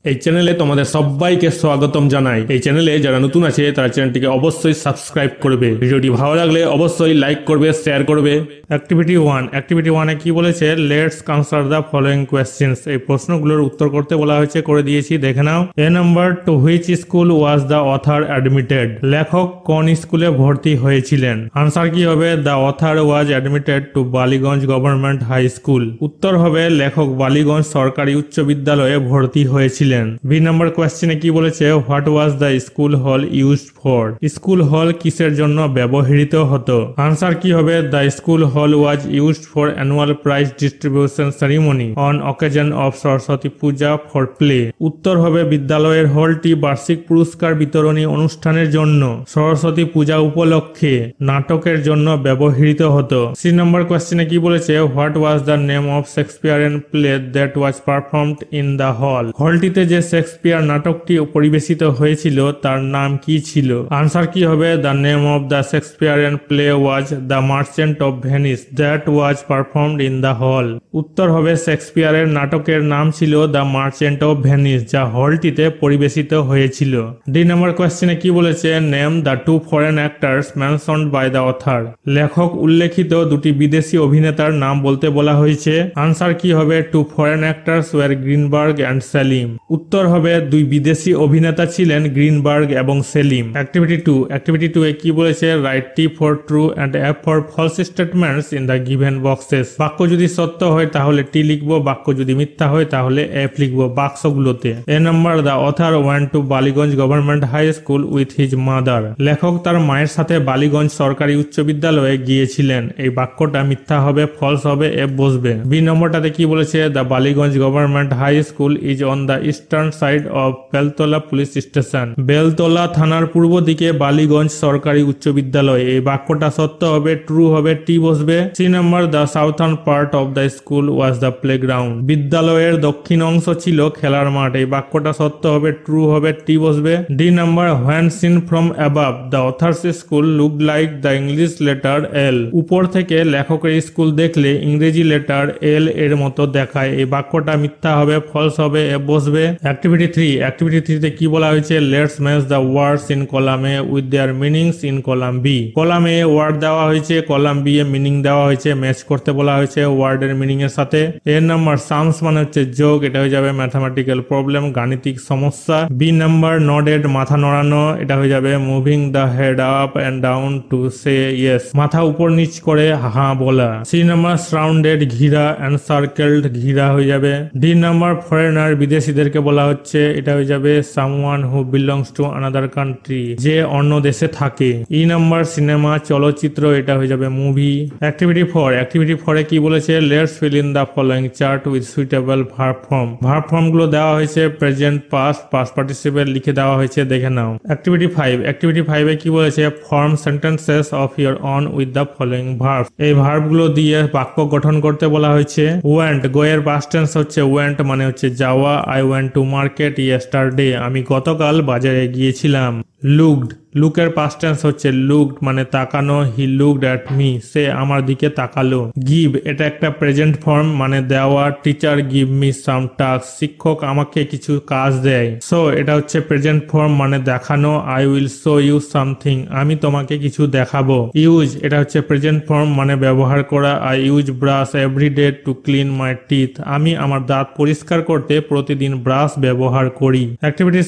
এই চ্যানেলে তোমাদের সবাইকে স্বাগতম জানাই। এই চ্যানেলে যারা নতুন আছে তারা চ্যানেলটিকে অবশ্যই সাবস্ক্রাইব করবে। ভিডিওটি ভালো লাগলে অবশ্যই লাইক করবে, শেয়ার করবে। অ্যাক্টিভিটি 1 এ কি বলেছে, let's answer the following questions. এই প্রশ্নগুলোর উত্তর করতে বলা হয়েছে, করে দিয়েছি, দেখে নাও। A number, to which school was the author admitted? লেখক কোন স্কুলে ভর্তি হয়েছিলেন? আনসার কি হবে, the author was admitted to Ballygunge government high school. উত্তর হবে, লেখক বালিগঞ্জ সরকারি উচ্চ বিদ্যালয়ে ভর্তি হয়েছিলেন। বি নাম্বার কোয়েশ্চেনে কি বলেছে, হোয়াট ওয়াজ দ্য স্কুল হল ইউজড ফর? স্কুল হল কিসের জন্য ব্যবহৃত হতো? আনসার কি হবে, দ্য স্কুল হল ওয়াজ used for annual prize distribution ceremony on occasion of Saraswati Puja for play. উত্তর হবে, বিদ্যালয়ের হলটি বার্ষিক পুরস্কার বিতরণী অনুষ্ঠানের জন্য সরস্বতী পূজা উপলক্ষে নাটকের জন্য ব্যবহৃত হতো। সি নাম্বার কোয়েশ্চেনে কি বলেছে, what was the name of Shakespearean play that was performed in the hall? হলটিতে যে শেক্সপিয়ার নাটকটি পরিবেশিত হয়েছিল তার নাম কি ছিল? আনসার কি হবে, the name of the Shakespearean play was the merchant of Venice that was performed in the হল। উত্তর হবে, শেক্সপিয়ারের নাটকের নাম ছিল দ্য মার্চেন্ট অফ ভেনিস, যা হলটিতে পরিবেশিত হয়েছিল। ডি নাম্বার কোয়েশ্চেনে কি বলেছে, name the two foreign actors mentioned by the author? লেখক উল্লেখিত দুটি বিদেশি অভিনেতার নাম বলতে বলা হয়েছে। আনসার কি হবে, two foreign actors were Greenberg and Selim. উত্তর হবে, দুই বিদেশি অভিনেতা ছিলেন গ্রিনবার্গ এবং সেলিম। অ্যাক্টিভিটি 2 এ কি বলেছে, write T for true and F for false statements in the given boxes. বাক্য যদি সত্য হয় তাহলে টি লিখবো, বাক্য যদি মিথ্যা হয় তাহলে এফ লিখবো বাক্সগুলোতে। A number, the author went to Ballygunge government high school with his mother. লেখক তার মায়ের সাথে বালিগঞ্জ সরকারি উচ্চ বিদ্যালয়ে গিয়েছিলেন। এই বাক্যটা মিথ্যা হবে, ফলস হবে, এফ বসবে। বি নম্বরটাতে কি বলেছে, the Ballygunge government high school is on the eastern side of Beltala police station. বেলতলা থানার পূর্ব দিকে বালিগঞ্জ সরকারি উচ্চ বিদ্যালয়। এই বাক্যটা সত্য হবে, ট্রু হবে, টি বসবে। C number, the southern part of the school was the playground. বিদ্যালয়ের দক্ষিণ অংশ ছিল খেলার মাঠ। এই বাক্যটা সত্য হবে, ট্রু হবে, টি বসবে। D number, when seen from above the author's school look like the English letter L. উপর থেকে লেখকের স্কুল দেখলে ইংরেজি লেটার এল এর মতো দেখায়। এই বাক্যটা মিথ্যা হবে, ফলস হবে, এ বসবে। অ্যাক্টিভিটি 3 তে কি বলা হয়েছে, let's match the words in column A with their meanings in column B. Column A word দেওয়া হয়েছে, কলাম বি এ মিনিং দেওয়া হয়েছে, ম্যাচ করতে বলা হয়েছে ওয়ার্ডের মিনিং এর সাথে। এর নাম্বার, সামস মানে হচ্ছে যোগ, এটা হয়ে যাবে ম্যাথামেটিক্যাল প্রবলেম, গাণিতিক সমস্যা। বি নাম্বার, নডেড মানে নড়ানো, এটা হয়ে যাবে moving the head up and down to say yes, মাথা উপর নিচ করে হ্যাঁ বলা। সি নাম্বার, সারাউন্ডেড ঘিরা এন্ড সার্কেলড, ঘিরা হয়ে যাবে। ডি নাম্বার, ফরেনার বিদেশিদেরকে বলা হচ্ছে, এটা হয়ে যাবে someone who belongs to another country, যে অন্য দেশে থাকে। ই নাম্বার, সিনেমা চিত্র, এটা হয়ে যাবে মুভি। অ্যাক্টিভিটি 4 এ কি বলেছে, let's fill in the following chart with suitable verb form. Verb form গুলো দেওয়া হয়েছে, প্রেজেন্ট, পাস্ট, পাস্ট পার্টিসিপেল লিখে দেওয়া হয়েছে, দেখে নাও। অ্যাক্টিভিটি 5 এ কি বলেছে, form sentences of your on with the following verb. এই ভার্ব গুলো দিয়ে বাক্য গঠন করতে বলা হয়েছে। ওয়েন্ট, গো এর পাস্ট টেন্স হচ্ছে ওয়েন্ট, মানে হচ্ছে যাওয়া। I went to market yesterday, আমি গতকাল বাজারে গিয়েছিলাম। লুকড, লুকের পাস্ট টেন্স হচ্ছে লুকড, মানে তাকানো। হি লুকড অ্যাট মি, সে আমার দিকে তাকালো। গিভ, এটা একটা প্রেজেন্ট ফর্ম, মানে দেওয়া। Teacher give me some task, শিক্ষক আমাকে কিছু কাজ দেয়। সো এটা হচ্ছে প্রেজেন্ট ফর্ম, মানে দেখানো। I will show you something, আমি তোমাকে কিছু দেখাবো। ইউজ, এটা হচ্ছে প্রেজেন্ট ফর্ম, মানে ব্যবহার করা। I use brush every day to clean my teeth, আমি আমার দাঁত পরিষ্কার করতে প্রতিদিন ব্রাশ ব্যবহার করি। অ্যাক্টিভিটি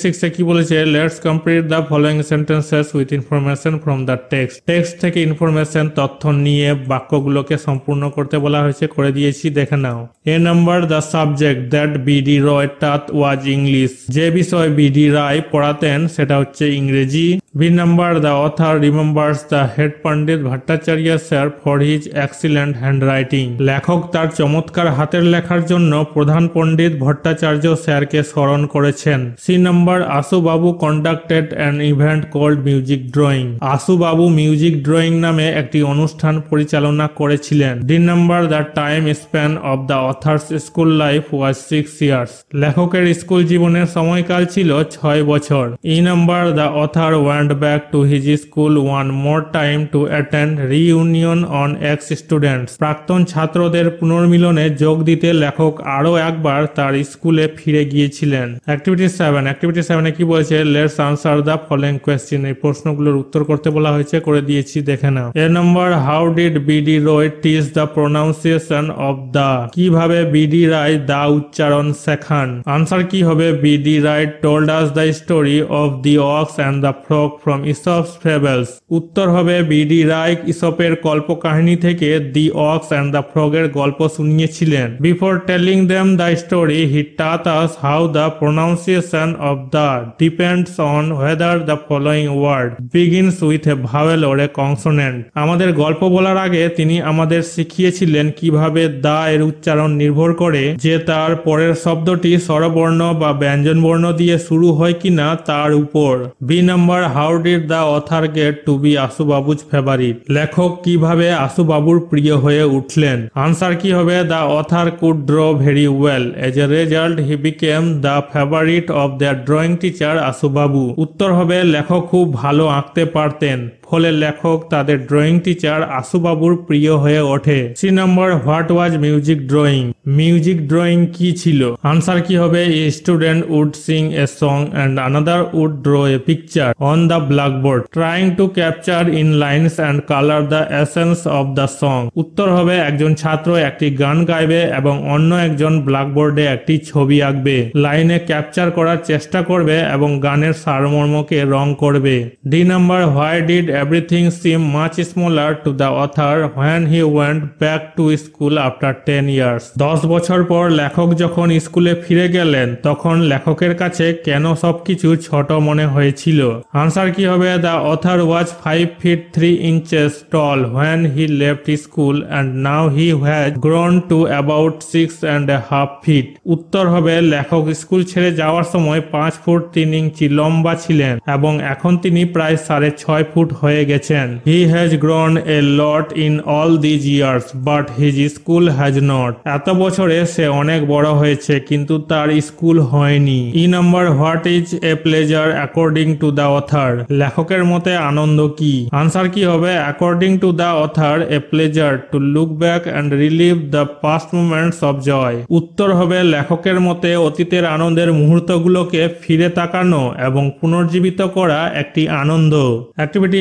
6 এ কি বলেছে, let's complete the following sentences with information from the text. Text থেকে ইনফরমেশন, তথ্য নিয়ে বাক্যগুলোকে সম্পূর্ণ করতে বলা হয়েছে, করে দিয়েছি, দেখে নাও। A number, the subject that B D Roy taught was English. যে বিষয় বিডি রায় পড়াতেন সেটা হচ্ছে ইংরেজি। B number, the author remembers the head Pandit Bhattacharya sir for his excellent hand writing. লেখক তার চমৎকার হাতের লেখার জন্য প্রধান পণ্ডিত ভট্টাচার্য স্যারকে স্মরণ করেছেন। C number, Ashu babu conducted an event called music drawing. Ashu babu music drawing নামে একটি অনুষ্ঠান পরিচালনা করেছিলেন। D number, the time span of the author's school life was 6 years. লেখকের স্কুল জীবনের সময়কাল ছিল 6 বছর। E number, the author want went back to his school one more time to attend reunion on ex-students. প্রাক্তন ছাত্রদের পুনর্মিলনে যোগ দিতে লেখক আরো একবার তার স্কুলে ফিরে গিয়েছিলেন। অ্যাক্টিভিটি 7 এ কি বলেছে, let's answer the following question. এই প্রশ্নগুলোর উত্তর করতে বলা হয়েছে, করে দিয়েছি, দেখে নাও। এর number, how did B D Roy teach the pronunciation of the. কিভাবে বিডি রায় দা উচ্চারণ শেখান? আনসার কি হবে, B D Roy told us the story of the ox and the frog from Aesop's fables. উত্তর হবে, বিডি রায় ইসপের কল্পকাহিনী থেকে দি অক্স অ্যান্ড দ্য ফ্রগের গল্প শুনিয়েছিলেন। Before telling them the story he taught us how the pronunciation of the depends on whether the following word begins with a vowel or a consonant. আমাদের গল্প বলার আগে তিনি আমাদের শিখিয়েছিলেন কিভাবে দা এর উচ্চারণ নির্ভর করে যে তার পরের শব্দটি স্বরবর্ণ বা ব্যঞ্জনবর্ণ দিয়ে শুরু হয় কিনা তার উপর। B number, how did the author get to be Ashubabu's favourite. লেখক কিভাবে আশুবাবুর প্রিয় হয়ে উঠলেন? আনসার কি হবে, the author could draw very well, as a result he became the favourite of their drawing teacher Ashubabu. উত্তর হবে, লেখক খুব ভালো আঁকতে পারতেন, ফলে লেখক তাদের ড্রয়িং টিচার আশুবাবুর প্রিয় হয়ে ওঠে। 3 number, what was music drawing. Music drawing কি ছিল? আনসার কি হবে, a student would sing a song and another would draw a picture on the blackboard trying to capture in lines and colour the essence of the song. উত্তর হবে, একজন ছাত্র একটি গান গাইবে এবং অন্য একজন ব্ল্যাকবোর্ডে একটি ছবি আঁকবে, লাইনে ক্যাপচার করার চেষ্টা করবে এবং গানের সারমর্মকে রং করবে। D number, why did everything seemed much smaller to the author when he went back to school after 10 years. 10 বছর পর লেখক যখন স্কুলে ফিরে গেলেন তখন লেখকের কাছে কেন সবকিছু ছোট মনে হয়েছিল? আনসার কি হবে, the author was 5 feet 3 inches tall when he left school and now he has grown to about 6.5 feet. উত্তর হবে, লেখক স্কুল ছেড়ে যাওয়ার সময় 5 ফুট 3 ইঞ্চি লম্বা ছিলেন এবং এখন তিনি প্রায় 6.5 ফুট হয়ে গেছেন। He has grown a lot in all these years but his school has not. এত বছরে সে অনেক বড় হয়েছে কিন্তু তার স্কুল হয়নি। E number, what is a pleasure according to the author. লেখকের মতে আনন্দ কি? আনসার কি হবে, according to the author a pleasure to look back and relive the past moments of joy. উত্তর হবে, লেখকের মতে অতীতের আনন্দের মুহূর্তগুলোকে ফিরে তাকানো এবং পুনর্জীবিত করা একটি আনন্দ। অ্যাক্টিভিটি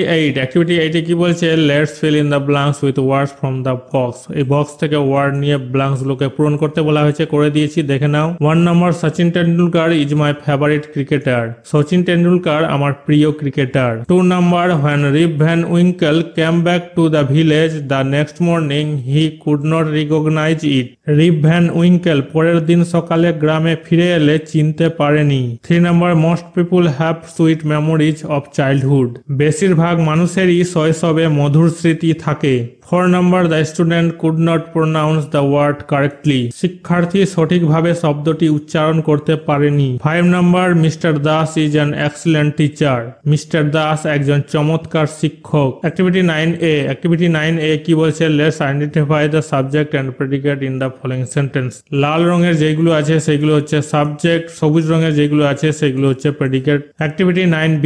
8 কি বলছে, let's fill in the blanks with words from the box. এই বক্স থেকে ওয়ার্ড নিয়ে ব্ল্যাঙ্কস গুলোকে পূরণ করতে বলা হয়েছে, করে দিয়েছি, দেখে নাও। 1 number, Sachin Tendulkar is my favourite cricketer. Sachin Tendulkar আমার প্রিয় cricketer. 2 number, when Rip Van Winkle came back to the village the next morning he could not recognize it. Rip Van Winkle পরের দিন সকালে গ্রামে ফিরে এলে চিনতে পারেনি। 3 number, most people have sweet memories of childhood. বেশিরভাগ মানুষেরই শৈশবে মধুর স্মৃতি থাকে। 4 number, the student could not pronounce the word correctly. শিক্ষার্থী সঠিকভাবে শব্দটি উচ্চারণ করতে পারেনি। 5 number, mister Das is an excellent teacher. Mister Das একজন চমৎকার শিক্ষক। অ্যাক্টিভিটি 9A কি বলছে, let's identify the subject and predicate in the following sentence. লাল রঙের যেগুলো আছে সেগুলো হচ্ছে সাবজেক্ট, সবুজ রঙের যেগুলো আছে সেগুলো হচ্ছে প্রেডিকেট। অ্যাক্টিভিটি 9B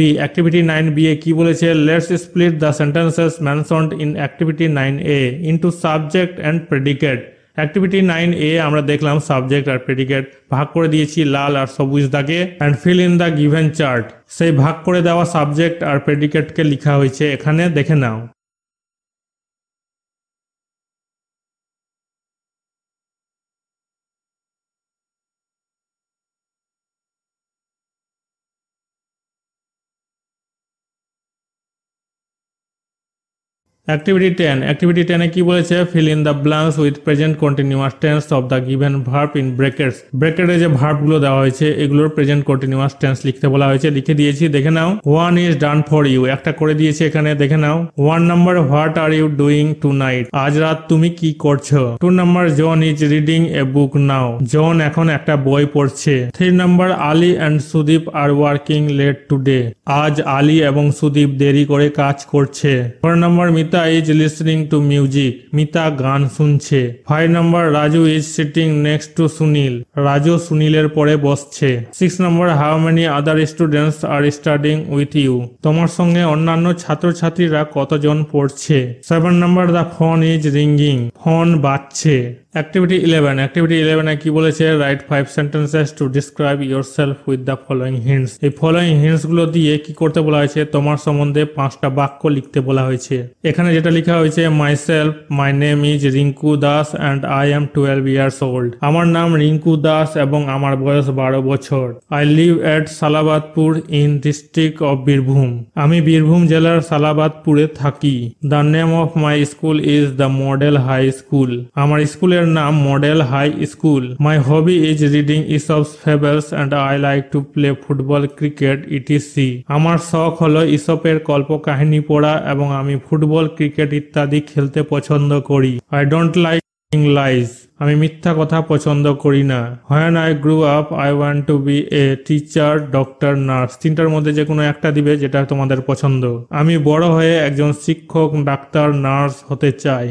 এ কি বলেছে, let's split the sentences mentioned in activity 9A into subject and predicate. Activity 9A আমরা দেখলাম সাবজেক্ট আর প্রেডিকেট ভাগ করে দিয়েছি লাল আর সবুজ দাগে। And feel in the given chart. সেই ভাগ করে দেওয়া সাবজেক্ট আর প্রেডিকেটকে লেখা হয়েছে এখানে, দেখে নাও। অ্যাক্টিভিটি 10 এ কি বলেছে, fill in the blanks with present continuous tense of the given verb in brackets. ব্রেকেটে যে ভার্বগুলো দেওয়া হয়েছে এগুলোর প্রেজেন্ট কন্টিনিউয়াস টেন্স লিখতে বলা হয়েছে, লিখে দিয়েছি, দেখে নাও। 1 ইজ ডান ফর ইউ, একটা করে দিয়েছি এখানে, দেখে নাও। 1 number, what are you doing tonight. আজ রাত তুমি কি করছো। 2 নম্বর, জন ইজ রিডিং এ বুক নাও। জন এখন একটা বই পড়ছে। 3 number, Ali and Sudip are working late today. আজ আলী এবং সুদীপ দেরি করে কাজ করছে। 4 number, Mita Mita is listening to music, Mita গান শুনছে। 5 number Raju is sitting next to Sunil, Raju সুনীলের পরে বসছে। 6 number how many other students are studying with you, তোমার সঙ্গে অন্যান্য ছাত্রছাত্রীরা কতজন পড়ছে। 7 number the phone is ringing, phone বাজছে। অ্যাক্টিভিটি 11, অ্যাক্টিভিটি 11 এ কি বলেছে, right 5 sentences to describe yourself with the following hints. এই ফলোয়িং হিন্টস গুলো দিয়ে কি করতে বলা হয়েছে, তোমার সম্বন্ধে 5টা বাক্য লিখতে বলা হয়েছে। এখানে যেটা লেখা হয়েছে, myself, my name is Rinku Das and I am 12 years old, আমার নাম রিঙ্কু দাস এবং আমার বয়স 12 বছর। I live at Salabadpur in district of Birbhum, আমি বীরভূম জেলার সালাবাদপুরে থাকি। The name of my school is the model high school, আমার স্কুলের নাম model high school. My hobby is reading Aesop's fables and I like to play football, cricket etc, আমার শখ হলো ইসপের কল্প কাহিনী পড়া এবং আমি ফুটবল, ক্রিকেট ইত্যাদি খেলতে পছন্দ করি। আই ডোন্ট লাইক লাইজ, আমি মিথ্যা কথা পছন্দ করি না। When I grew up I want to be a teacher, doctor, nurse, তিনটার মধ্যে যে কোনো একটা দিবে যেটা তোমাদের পছন্দ। আমি বড় হয়ে একজন শিক্ষক, ডাক্তার, নার্স হতে চাই।